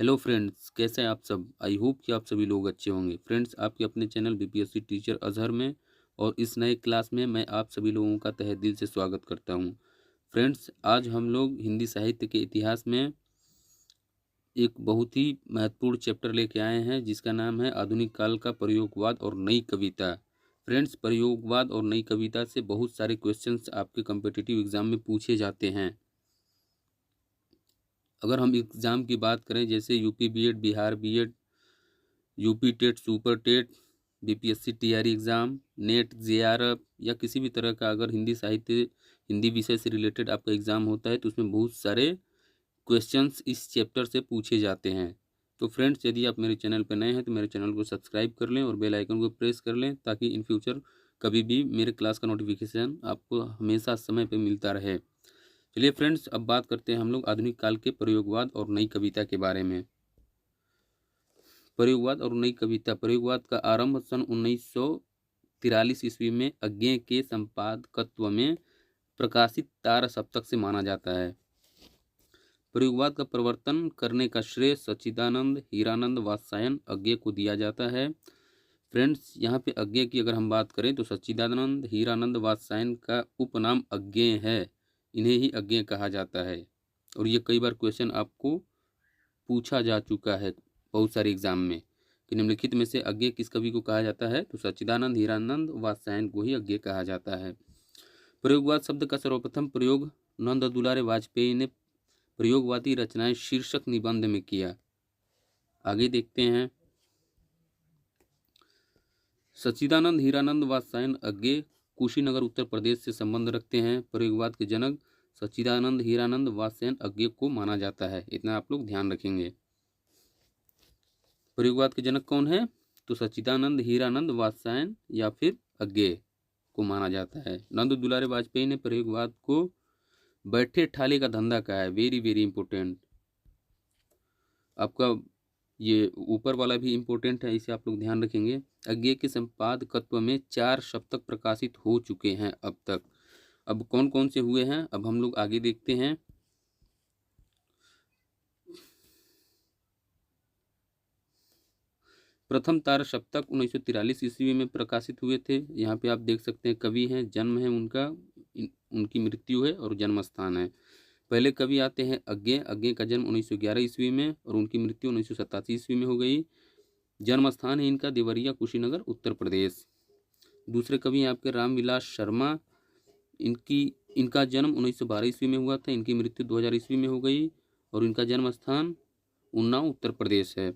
Hello friends, कैसे हैं आप सब। आई होप कि आप सभी लोग अच्छे होंगे। फ्रेंड्स, आपके अपने चैनल बीपीएससी टीचर अजहर में और इस नए क्लास में मैं आप सभी लोगों का तहे दिल से स्वागत करता हूं। फ्रेंड्स, आज हम लोग हिंदी साहित्य के इतिहास में एक बहुत ही महत्वपूर्ण चैप्टर लेके आए हैं जिसका नाम है आधुनिक काल का प्रयोगवाद और नई कविता। फ्रेंड्स, प्रयोगवाद और नई कविता से बहुत सारे क्वेश्चंस आपके कम्पिटिटिव एग्जाम में पूछे जाते हैं। अगर हम एग्ज़ाम की बात करें जैसे UP BEd, Bihar BEd, UP TET, super TET, BPSC TRE exam, NET, JRF या किसी भी तरह का अगर हिंदी साहित्य, हिंदी विषय से रिलेटेड आपका एग्ज़ाम होता है तो उसमें बहुत सारे क्वेश्चंस इस चैप्टर से पूछे जाते हैं। तो फ्रेंड्स, यदि आप मेरे चैनल पर नए हैं तो मेरे चैनल को सब्सक्राइब कर लें और बेल आइकन को प्रेस कर लें ताकि इन फ्यूचर कभी भी मेरे क्लास का नोटिफिकेशन आपको हमेशा समय पर मिलता रहे। चलिए फ्रेंड्स, अब बात करते हैं हम लोग आधुनिक काल के प्रयोगवाद और नई कविता के बारे में। प्रयोगवाद और नई कविता। प्रयोगवाद का आरंभ सन 1943 ईस्वी में अज्ञेय के संपादकत्व में प्रकाशित तार सप्तक से माना जाता है। प्रयोगवाद का प्रवर्तन करने का श्रेय सच्चिदानंद हीरानंद वात्स्यायन अज्ञेय को दिया जाता है। फ्रेंड्स, यहाँ पे अज्ञेय की अगर हम बात करें तो सच्चिदानंद हीरानंद वात्स्यायन का उपनाम अज्ञेय है। इन्हें ही अज्ञेय कहा जाता है और ये कई बार क्वेश्चन आपको पूछा जा चुका है बहुत सारे एग्जाम में कि निम्नलिखित में से अज्ञेय किस कवि को कहा जाता है, तो सच्चिदानंद हीरानंद वात्स्यायन को ही अज्ञेय कहा जाता है। प्रयोगवाद शब्द का सर्वप्रथम प्रयोग नंद दुलारे वाजपेयी ने प्रयोगवादी रचनाएं शीर्षक निबंध में किया। आगे देखते हैं। सच्चिदानंद हीरानंद वात्स्यायन अज्ञेय कुशीनगर उत्तर प्रदेश से संबंध रखते हैं। प्रयोगवाद के जनक सच्चिदानंद हीरानंद वात्स्यायन अज्ञेय को माना जाता है। इतना आप लोग ध्यान रखेंगे। प्रयोगवाद के जनक कौन है, तो सच्चिदानंद हीरानंद वात्स्यायन या फिर अज्ञेय को माना जाता है। नंद दुलारे वाजपेयी ने प्रयोगवाद को बैठे ठाले का धंधा कहा है। Very very important. आपका ये ऊपर वाला भी इंपॉर्टेंट है, इसे आप लोग ध्यान रखेंगे। अज्ञेय के संपादकत्व में 4 सप्तक प्रकाशित हो चुके हैं अब तक। अब कौन कौन से हुए हैं अब हम लोग आगे देखते हैं। प्रथम तार सप्तक 1943 ईस्वी में प्रकाशित हुए थे। यहाँ पे आप देख सकते हैं कवि हैं, जन्म है उनका, उनकी मृत्यु है और जन्म स्थान है। पहले कवि आते हैं अज्ञेय। अज्ञेय का जन्म 1911 ईस्वी में और उनकी मृत्यु 1987 ईस्वी में हो गई। जन्म स्थान है इनका देवरिया कुशीनगर उत्तर प्रदेश। दूसरे कवि हैं आपके रामविलास शर्मा। इनका जन्म 1912 ईस्वी में हुआ था। इनकी मृत्यु 2000 ईस्वी में हो गई और इनका जन्म स्थान उन्नाव उत्तर प्रदेश है।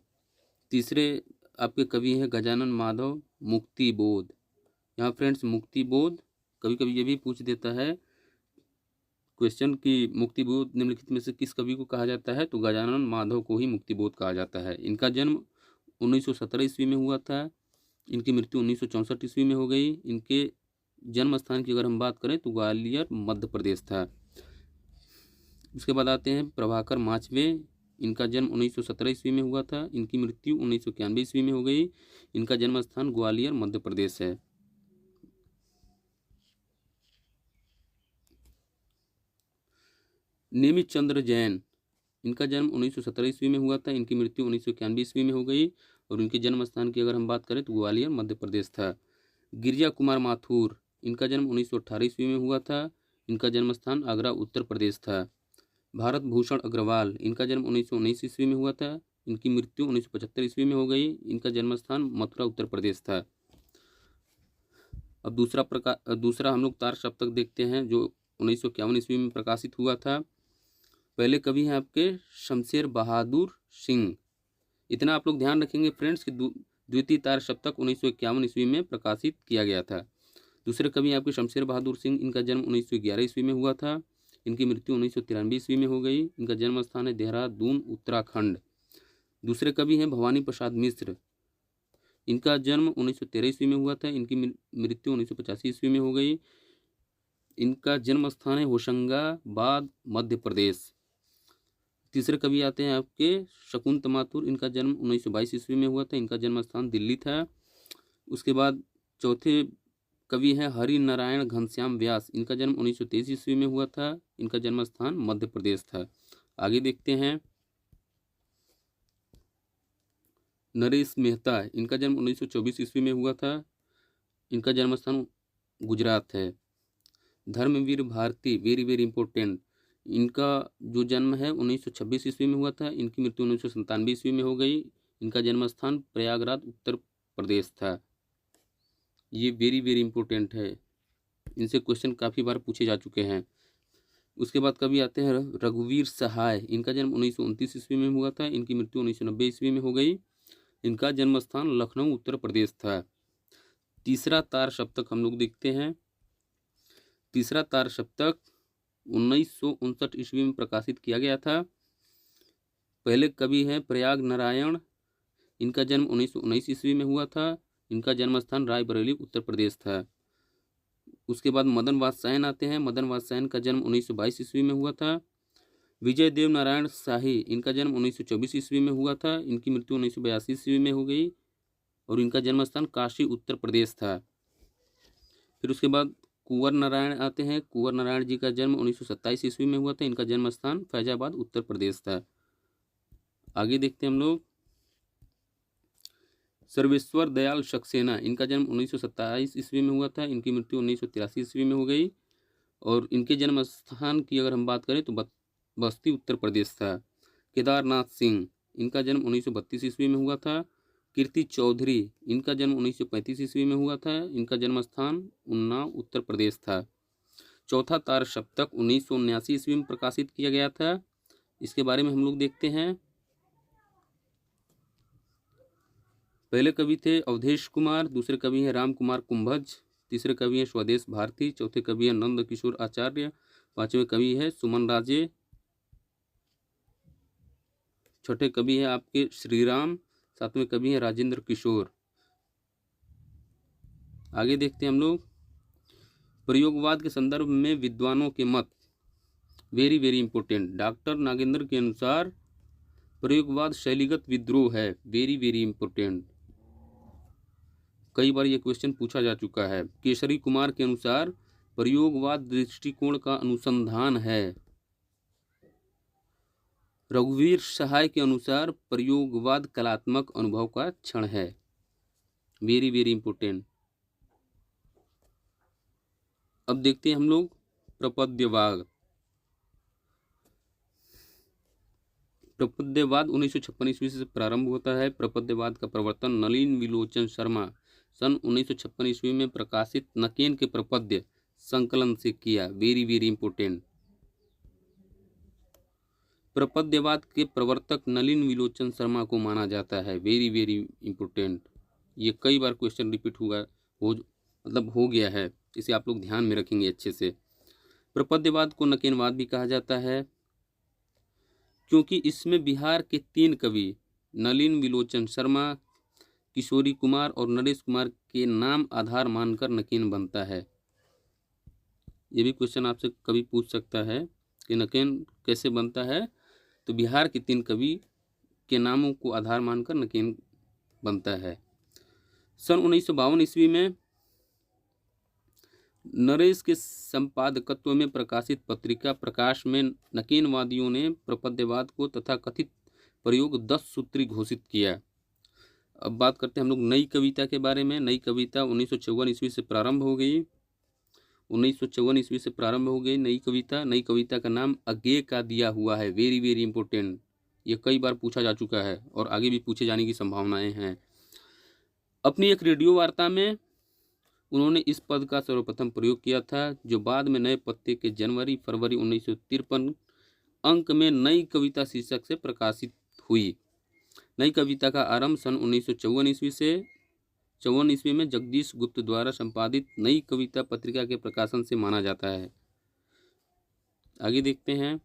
तीसरे आपके कवि हैं गजानन माधव मुक्तिबोध। यहाँ फ्रेंड्स, मुक्तिबोध कभी कभी ये भी पूछ देता है क्वेश्चन कि मुक्तिबोध निम्नलिखित में से किस कवि को कहा जाता है, तो गजानन माधव को ही मुक्तिबोध कहा जाता है। इनका जन्म 1917 ईस्वी में हुआ था। इनकी मृत्यु 1964 ईस्वी में हो गई। इनके जन्म स्थान की अगर हम बात करें तो ग्वालियर मध्य प्रदेश था। उसके बाद आते हैं प्रभाकर माचवे। इनका जन्म 1917 ईस्वी में हुआ था। इनकी मृत्यु 1991 ईस्वी में हो गई। इनका जन्म स्थान ग्वालियर मध्य प्रदेश है। नेमित चंद्र जैन। इनका जन्म 1917 ईस्वी में हुआ था। इनकी मृत्यु 1991 ईस्वी में हो गई और इनके जन्म स्थान की अगर हम बात करें तो ग्वालियर मध्य प्रदेश था। गिरिजा कुमार माथुर। इनका जन्म 1918 ईस्वी में हुआ था। इनका जन्म स्थान आगरा उत्तर प्रदेश था। भारत भूषण अग्रवाल। इनका जन्म 1919 ईस्वी में हुआ था। इनकी मृत्यु 1975 ईस्वी में हो गई। इनका जन्म स्थान मथुरा उत्तर प्रदेश था। अब दूसरा हम लोग तार सप्तक देखते हैं जो 1951 ईस्वी में प्रकाशित हुआ था। पहले कवि हैं आपके शमशेर बहादुर सिंह। इतना आप लोग ध्यान रखेंगे फ्रेंड्स कि द्वितीय तार सप्तक 1951 ईस्वी में प्रकाशित किया गया था। दूसरे कवि आपके शमशेर बहादुर सिंह। इनका जन्म 1911 ईस्वी में हुआ था। इनकी मृत्यु 1993 ईस्वी में हो गई। इनका जन्म स्थान है देहरादून उत्तराखंड। दूसरे कवि हैं भवानी प्रसाद मिश्र। इनका जन्म 1913 ईस्वी में हुआ था। इनकी मृत्यु 1985 ईस्वी में हो गई। इनका जन्म स्थान है होशंगाबाद मध्य प्रदेश। तीसरे कवि आते हैं आपके शकुंत माथुर। इनका जन्म 1922 ईस्वी में हुआ था। इनका जन्म स्थान दिल्ली था। उसके बाद चौथे कवि हैं हरि नारायण घनश्याम व्यास। इनका जन्म 1923 ईस्वी में हुआ था। इनका जन्म स्थान मध्य प्रदेश था। आगे देखते हैं। नरेश मेहता, इनका जन्म 1924 ईस्वी में हुआ था। इनका जन्म स्थान गुजरात है। Dharamvir Bharati, very very important, इनका जो जन्म है 1926 ईस्वी में हुआ था। इनकी मृत्यु 1997 ईस्वी में हो गई। इनका जन्म स्थान प्रयागराज उत्तर प्रदेश था। ये वेरी वेरी इंपॉर्टेंट है, इनसे क्वेश्चन काफ़ी बार पूछे जा चुके हैं। उसके बाद कभी आते हैं रघुवीर सहाय, इनका जन्म 1929 ईस्वी में हुआ था। इनकी मृत्यु 1990 ईस्वी में हो गई। इनका जन्म स्थान लखनऊ उत्तर प्रदेश था। तीसरा तार सप्तक हम लोग देखते हैं। तीसरा तार सप्तक 1959 ईस्वी में प्रकाशित किया गया था। पहले कवि हैं प्रयाग नारायण, इनका जन्म 1919 ईस्वी में हुआ था। इनका जन्म स्थान रायबरेली उत्तर प्रदेश था। उसके बाद मदन वात्सायन आते हैं। मदन वात्सायन का जन्म 1922 ईस्वी में हुआ था। विजय देव नारायण शाही, इनका जन्म 1924 ईस्वी में हुआ था। इनकी मृत्यु 1982 ईस्वी में हो गई और इनका जन्म स्थान काशी उत्तर प्रदेश था। फिर उसके बाद कुंवर नारायण आते हैं। कुंवर नारायण जी का जन्म 1927 ईस्वी में हुआ था। इनका जन्म स्थान फैजाबाद उत्तर प्रदेश था। आगे देखते हैं हम लोग सर्वेश्वर दयाल सक्सेना, इनका जन्म 1927 ईस्वी में हुआ था। इनकी मृत्यु 1983 ईस्वी में हो गई और इनके जन्म स्थान की अगर हम बात करें तो बस्ती उत्तर प्रदेश था। केदारनाथ सिंह, इनका जन्म 1932 ईस्वी में हुआ था। कीर्ति चौधरी, इनका जन्म 1935 ईस्वी में हुआ था। इनका जन्म स्थान उन्नाव उत्तर प्रदेश था। चौथा तार सप्तक 1979 ईस्वी में प्रकाशित किया गया था। इसके बारे में हम लोग देखते हैं। पहले कवि थे अवधेश कुमार, दूसरे कवि हैं राम कुमार कुंभज, तीसरे कवि हैं स्वदेश भारती, चौथे कवि हैं नंद किशोर आचार्य, पांचवें कवि है सुमन राजे, छठे कवि हैं आपके श्रीराम, सातवें कवि हैं राजेंद्र किशोर। आगे देखते हैं हम लोग प्रयोगवाद के संदर्भ में विद्वानों के मत, very very important. Doctor Nagendra के अनुसार प्रयोगवाद शैलीगत विद्रोह है, वेरी वेरी इंपॉर्टेंट, कई बार ये क्वेश्चन पूछा जा चुका है। केसरी कुमार के अनुसार प्रयोगवाद दृष्टिकोण का अनुसंधान है। रघुवीर सहाय के अनुसार प्रयोगवाद कलात्मक अनुभव का क्षण है, वेरी वेरी इंपॉर्टेंट। अब देखते हैं हम लोग प्रपद्यवाद। प्रपद्यवाद 1956 ईस्वी से प्रारंभ होता है। प्रपद्यवाद का प्रवर्तन नलिन विलोचन शर्मा सन 1956 ईस्वी में प्रकाशित नकेन के प्रपद्य संकलन से किया, वेरी वेरी इंपॉर्टेंट। प्रपद्यवाद के प्रवर्तक नलिन विलोचन शर्मा को माना जाता है, वेरी वेरी इंपॉर्टेंट। ये कई बार क्वेश्चन रिपीट हुआ हो गया है, इसे आप लोग ध्यान में रखेंगे अच्छे से। प्रपद्यवाद को नकेनवाद भी कहा जाता है क्योंकि इसमें बिहार के 3 कवि नलिन विलोचन शर्मा, किशोरी कुमार और नरेश कुमार के नाम आधार मानकर नकेन बनता है। ये भी क्वेश्चन आपसे कभी पूछ सकता है कि नकेन कैसे बनता है, तो बिहार के 3 कवि के नामों को आधार मानकर नकेन बनता है। सन 1952 ईस्वी में नरेश के संपादकत्व में प्रकाशित पत्रिका प्रकाश में नकेनवादियों ने प्रपद्यवाद को तथाकथित प्रयोग 10 सूत्री घोषित किया। अब बात करते हैं हम लोग नई कविता के बारे में। नई कविता 1954 ईस्वी से प्रारंभ हो गई। 1954 ईस्वी से प्रारंभ हो गई नई कविता। नई कविता का नाम अज्ञे का दिया हुआ है, वेरी वेरी इंपॉर्टेंट। ये कई बार पूछा जा चुका है और आगे भी पूछे जाने की संभावनाएं हैं। अपनी एक रेडियो वार्ता में उन्होंने इस पद का सर्वप्रथम प्रयोग किया था, जो बाद में नए पत्ते के जनवरी-फरवरी 1953 अंक में नई कविता शीर्षक से प्रकाशित हुई। नई कविता का आरंभ सन 1954 ईस्वी से 54 ईस्वी में जगदीश गुप्त द्वारा संपादित नई कविता पत्रिका के प्रकाशन से माना जाता है। आगे देखते हैं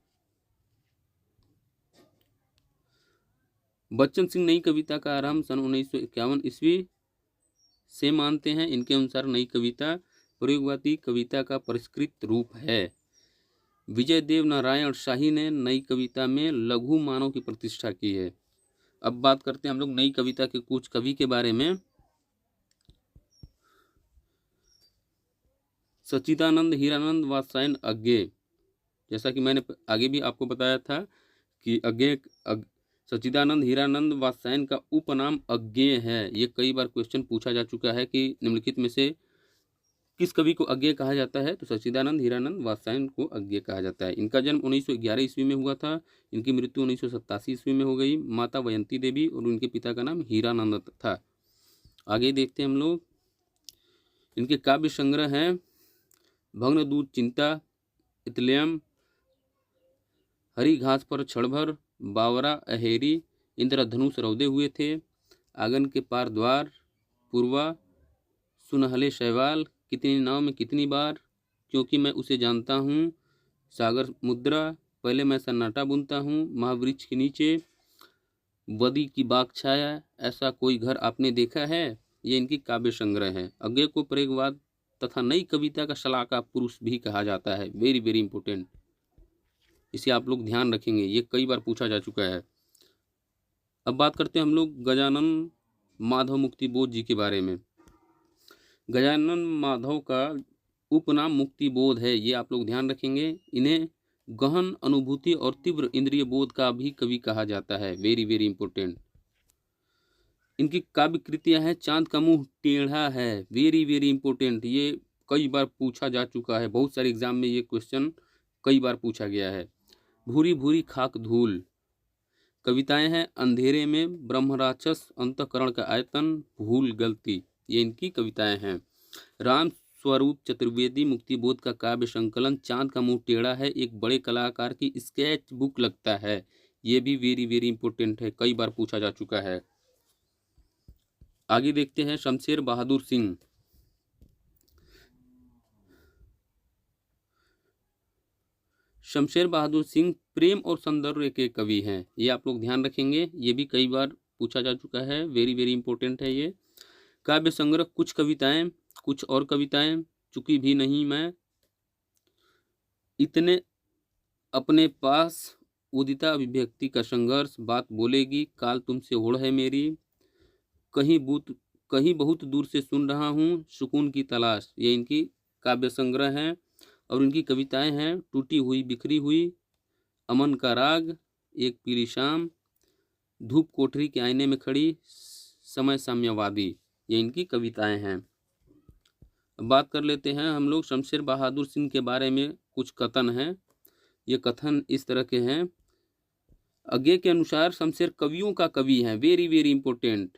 बच्चन सिंह नई कविता का आरंभ सन 1951 ईस्वी से मानते हैं। इनके अनुसार नई कविता प्रयोगवादी कविता का परिष्कृत रूप है। विजय देव नारायण शाही ने नई कविता में लघु मानव की प्रतिष्ठा की है। अब बात करते हैं हम लोग नई कविता के कुछ कवि के बारे में। सच्चिदानंद हीरानंद वात्सायन अज्ञे, जैसा कि मैंने आगे भी आपको बताया था कि सच्चिदानंद हीरानंद वात्स्यायन का उपनाम अज्ञेय है। ये कई बार क्वेश्चन पूछा जा चुका है कि निम्नलिखित में से किस कवि को अज्ञेय कहा जाता है, तो सच्चिदानंद हीरानंद वात्स्यायन को अज्ञेय कहा जाता है। इनका जन्म 1911 ईस्वी में हुआ था। इनकी मृत्यु 1987 ईस्वी में हो गई। माता वयंती देवी और उनके पिता का नाम हीरानंद था। आगे देखते हैं हम लोग। इनके काव्य संग्रह हैं भग्नदूत चिंता, इतलियम, हरी घास पर क्षणभर, बावरा अहेरी, इंद्रधनुष रौदे हुए थे, आंगन के पार द्वार, पूर्वा, सुनहले शैवाल, कितनी नाव में कितनी बार, क्योंकि मैं उसे जानता हूँ, सागर मुद्रा, पहले मैं सन्नाटा बुनता हूँ, महावृक्ष के नीचे, बदी की बाग छाया, ऐसा कोई घर आपने देखा है। ये इनकी काव्य संग्रह है। अज्ञेय को प्रेगवाद तथा नई कविता का शलाका पुरुष भी कहा जाता है। वेरी वेरी इंपॉर्टेंट, इसे आप लोग ध्यान रखेंगे, ये कई बार पूछा जा चुका है। अब बात करते हैं हम लोग गजानन माधव मुक्तिबोध जी के बारे में। गजानन माधव का उपनाम मुक्तिबोध है, ये आप लोग ध्यान रखेंगे। इन्हें गहन अनुभूति और तीव्र इंद्रिय बोध का भी कवि कहा जाता है। Very very important. इनकी काव्य कृतियां हैं चांद का मुंह टेढ़ा है। वेरी वेरी इंपॉर्टेंट, ये कई बार पूछा जा चुका है। बहुत सारे एग्जाम में ये क्वेश्चन कई बार पूछा गया है। भूरी भूरी खाक धूल। कविताएं हैं अंधेरे में, ब्रह्मराक्षस, अंतःकरण का आयतन, भूल गलती, ये इनकी कविताएं हैं। राम स्वरूप चतुर्वेदी मुक्तिबोध का काव्य संकलन चांद का मुंह टेढ़ा है एक बड़े कलाकार की स्केच बुक लगता है। ये भी वेरी वेरी इंपॉर्टेंट है, कई बार पूछा जा चुका है। आगे देखते हैं शमशेर बहादुर सिंह। शमशेर बहादुर सिंह प्रेम और सौंदर्य के कवि हैं, ये आप लोग ध्यान रखेंगे, ये भी कई बार पूछा जा चुका है। वेरी वेरी इंपॉर्टेंट है ये। काव्य संग्रह कुछ कविताएं, कुछ और कविताएं, चुकी भी नहीं मैं, इतने अपने पास, उदिता अभिव्यक्ति का संघर्ष, बात बोलेगी, काल तुमसे ओढ़ है मेरी, कहीं बहुत दूर से सुन रहा हूँ, सुकून की तलाश, ये इनकी काव्य संग्रह हैं। और इनकी कविताएं हैं टूटी हुई बिखरी हुई, अमन का राग, एक पीली शाम, धूप कोठरी के आईने में खड़ी, समय साम्यवादी, ये इनकी कविताएं हैं। अब बात कर लेते हैं हम लोग शमशेर बहादुर सिंह के बारे में। कुछ कथन हैं, ये कथन इस तरह के हैं। अज्ञेय के अनुसार शमशेर कवियों का कवि है। वेरी वेरी इंपॉर्टेंट,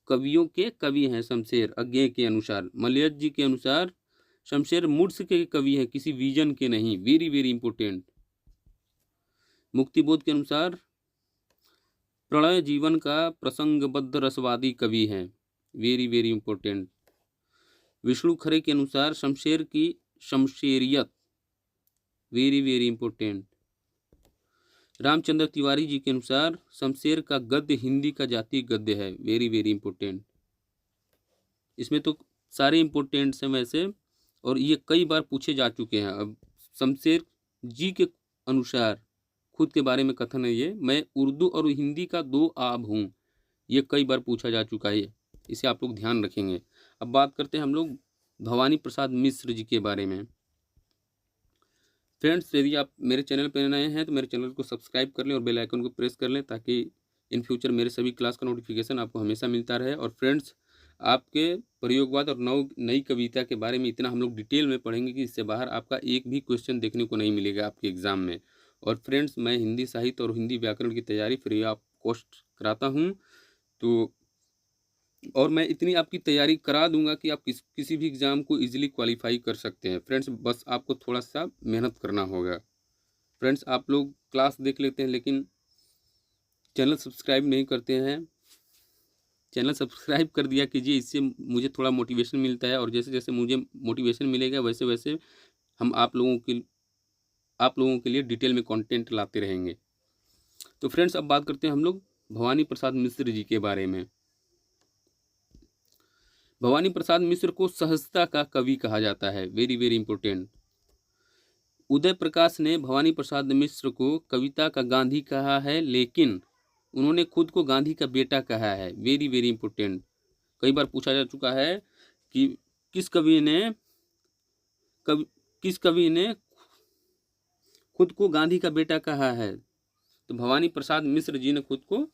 कवियों के कवि हैं शमशेर अज्ञेय के अनुसार। मलयज जी के अनुसार शमशेर मूड्स के कवि हैं, किसी विजन के नहीं। Very very important. मुक्तिबोध के अनुसार प्रणय जीवन का प्रसंगबद्ध रसवादी कवि हैं। Very very important. Vishnu Khare के अनुसार शमशेर की शमशेरियत, very very important. Ramchandra Tiwari ji के अनुसार शमशेर का गद्य हिंदी का जातीय गद्य है। Very very important. इसमें तो सारे इंपॉर्टेंट्स हैं वैसे, और ये कई बार पूछे जा चुके हैं। अब शमशेर जी के अनुसार खुद के बारे में कथन है ये, मैं उर्दू और हिंदी का दो आब हूँ। ये कई बार पूछा जा चुका है, इसे आप लोग ध्यान रखेंगे। अब बात करते हैं हम लोग भवानी प्रसाद मिश्र जी के बारे में। फ्रेंड्स, यदि आप मेरे चैनल पर नए हैं तो मेरे चैनल को सब्सक्राइब कर लें और बेल आइकन को प्रेस कर लें, ताकि इन फ्यूचर मेरे सभी क्लास का नोटिफिकेशन आपको हमेशा मिलता रहे। और फ्रेंड्स, आपके प्रयोगवाद और नई कविता के बारे में इतना हम लोग डिटेल में पढ़ेंगे कि इससे बाहर आपका एक भी क्वेश्चन देखने को नहीं मिलेगा आपके एग्जाम में। और फ्रेंड्स, मैं हिंदी साहित्य और हिंदी व्याकरण की तैयारी फ्री ऑफ कॉस्ट कराता हूँ, तो और मैं इतनी आपकी तैयारी करा दूंगा कि आप किसी भी एग्ज़ाम को इजीली क्वालिफाई कर सकते हैं। फ्रेंड्स, बस आपको थोड़ा सा मेहनत करना होगा। फ्रेंड्स, आप लोग क्लास देख लेते हैं लेकिन चैनल सब्सक्राइब नहीं करते हैं। चैनल सब्सक्राइब कर दिया कीजिए, इससे मुझे थोड़ा मोटिवेशन मिलता है, और जैसे जैसे मुझे मोटिवेशन मिलेगा वैसे वैसे हम आप लोगों के लिए डिटेल में कंटेंट लाते रहेंगे। तो फ्रेंड्स, अब बात करते हैं हम लोग भवानी प्रसाद मिश्र जी के बारे में। भवानी प्रसाद मिश्र को सहजता का कवि कहा जाता है। Very very important. Uday Prakash ने भवानी प्रसाद मिश्र को कविता का गांधी कहा है, लेकिन उन्होंने खुद को गांधी का बेटा कहा है। Very very important. कई बार पूछा जा चुका है कि किस कवि ने खुद को गांधी का बेटा कहा है, तो भवानी प्रसाद मिश्र जी ने खुद को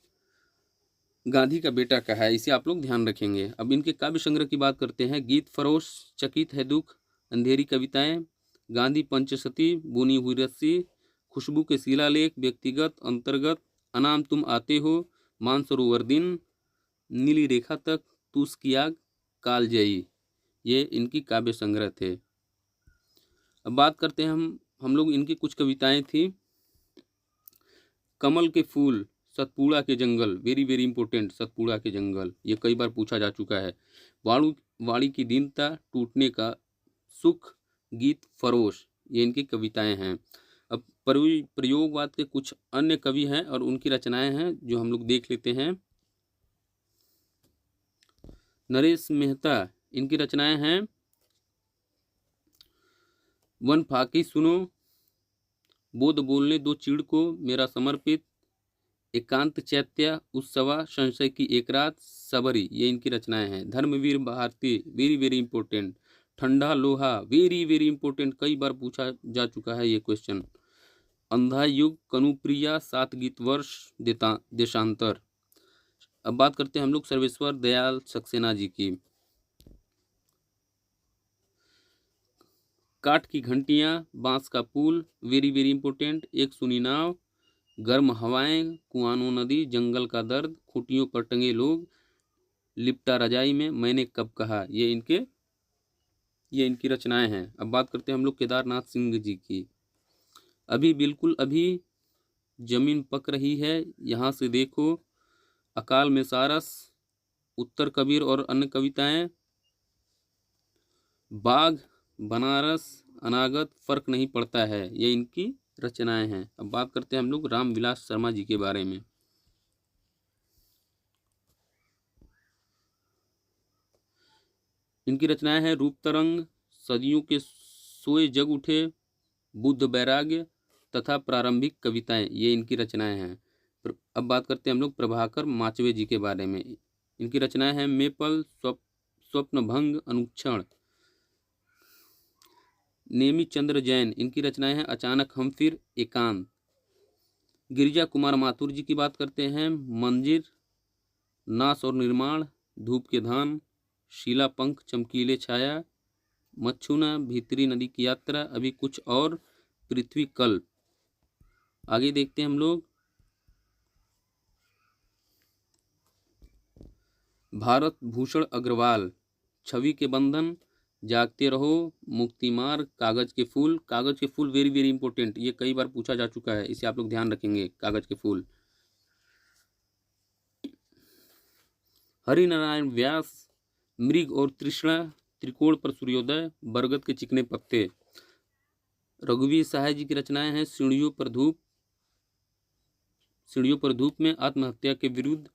गांधी का बेटा कहा है, इसे आप लोग ध्यान रखेंगे। अब इनके काव्य संग्रह की बात करते हैं। गीत फरोश, चकित है दुख, अंधेरी कविताएं, गांधी पंचशती, बुनी हुई रस्सी, खुशबू के शिलालेख, व्यक्तिगत अंतर्गत, अनाम तुम आते हो, मानसरोवर दिन, नीली रेखा तक, तूस की आग, कालजयी, ये इनकी काव्य संग्रह थे। अब बात करते हैं हम लोग इनकी कुछ कविताएं थी। कमल के फूल, सतपुड़ा के जंगल, वेरी वेरी इंपॉर्टेंट, सतपुड़ा के जंगल, ये कई बार पूछा जा चुका है। वाणी की दीनता, टूटने का सुख, गीत फरोश, ये इनकी कविताएं हैं। अब प्रयोगवाद के कुछ अन्य कवि हैं और उनकी रचनाएं हैं जो हम लोग देख लेते हैं। नरेश मेहता, इनकी रचनाएं हैं वन फाकी सुनो, बोध बोलने दो चिड़ को, मेरा समर्पित, एकांत चैत्य, उत्सवा, संशय की एक रात, सबरी, ये इनकी रचनाएं हैं। Dharamvir Bharati, very very important, Thanda Loha, very very important, कई बार पूछा जा चुका है ये क्वेश्चन। अंधा युग, कनुप्रिया, 7 गीत वर्ष, देशांतर। अब बात करते हैं हम लोग सर्वेश्वर दयाल सक्सेना जी की। काठ की घंटियां, बांस का पुल, वेरी वेरी इंपॉर्टेंट, एक सुनी नाव, गर्म हवाएं, कुआनो नदी, जंगल का दर्द, खूंटियों पर टंगे लोग, लिपटा रजाई में, मैंने कब कहा, ये इनकी रचनाएं हैं। अब बात करते हैं हम लोग केदारनाथ सिंह जी की। अभी बिल्कुल अभी, जमीन पक रही है, यहाँ से देखो, अकाल में सारस, उत्तर कबीर और अन्य कविताएं, बाघ, बनारस, अनागत, फर्क नहीं पड़ता है, ये इनकी रचनाएं हैं। अब बात करते हैं हम लोग रामविलास शर्मा जी के बारे में। इनकी रचनाएं हैं रूप तरंग, सदियों के सोए जग उठे, बुद्ध वैराग्य तथा प्रारंभिक कविताएं, ये इनकी रचनाएं हैं। अब बात करते हैं हम लोग प्रभाकर माचवे जी के बारे में। इनकी रचनाएं हैं मेपल, स्वप्न भंग, अनुक्षण। नेमी चंद्र जैन, इनकी रचनाएं हैं अचानक हम फिर, एकांत। गिरिजा कुमार माथुर जी की बात करते हैं, मंजिर, नाश और निर्माण, धूप के धाम, शीला पंख, चमकीले छाया, मच्छुना, भीतरी नदी की यात्रा, अभी कुछ और, पृथ्वी कल्प। आगे देखते हैं हम लोग भारत भूषण अग्रवाल, छवि के बंधन, जागते रहो, मुक्ति मार्ग, कागज के फूल। कागज के फूल वेरी वेरी इंपॉर्टेंट, ये कई बार पूछा जा चुका है, इसे आप लोग ध्यान रखेंगे, कागज के फूल। हरिनारायण व्यास, मृग और तृष्णा, त्रिकोण पर सूर्योदय, बरगद के चिकने पत्ते। रघुवीर सहाय जी की रचनाएं हैं सीढ़ियों पर धूप में, आत्महत्या के विरुद्ध,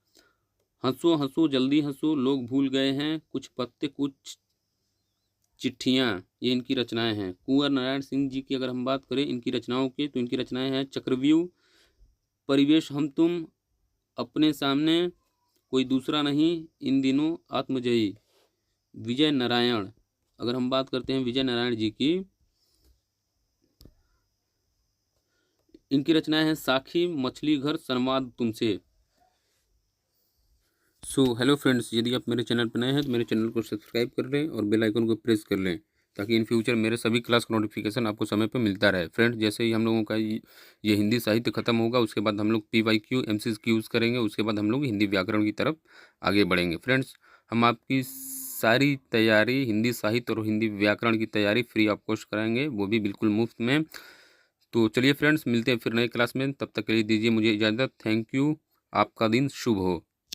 हंसो हंसो जल्दी हंसो, लोग भूल गए हैं, कुछ पत्ते कुछ चिट्ठियां, ये इनकी रचनाएं हैं। कुंवर नारायण सिंह जी की अगर हम बात करें इनकी रचनाओं की, तो इनकी रचनाएं हैं चक्रव्यूह, परिवेश हम तुम, अपने सामने, कोई दूसरा नहीं, इन दिनों, आत्मजयी। विजय नारायण, अगर हम बात करते हैं विजय नारायण जी की, इनकी रचनाएं हैं साखी, मछली घर, संवाद तुमसे। हेलो फ्रेंड्स, यदि आप मेरे चैनल पर नए हैं तो मेरे चैनल को सब्सक्राइब कर लें और बेल आइकन को प्रेस कर लें, ताकि इन फ्यूचर मेरे सभी क्लास का नोटिफिकेशन आपको समय पर मिलता रहे। फ्रेंड्स, जैसे ही हम लोगों का ये हिंदी साहित्य खत्म होगा, उसके बाद हम लोग PYQ MCQ यूज़ करेंगे, उसके बाद हम लोग हिंदी व्याकरण की तरफ आगे बढ़ेंगे। फ्रेंड्स, हम आपकी सारी तैयारी, हिंदी साहित्य और हिंदी व्याकरण की तैयारी फ्री ऑफ कॉस्ट कराएंगे, वो भी बिल्कुल मुफ्त में। तो चलिए फ्रेंड्स, मिलते हैं फिर नए क्लास में, तब तक के लिए दीजिए मुझे इजाज़त। थैंक यू, आपका दिन शुभ हो।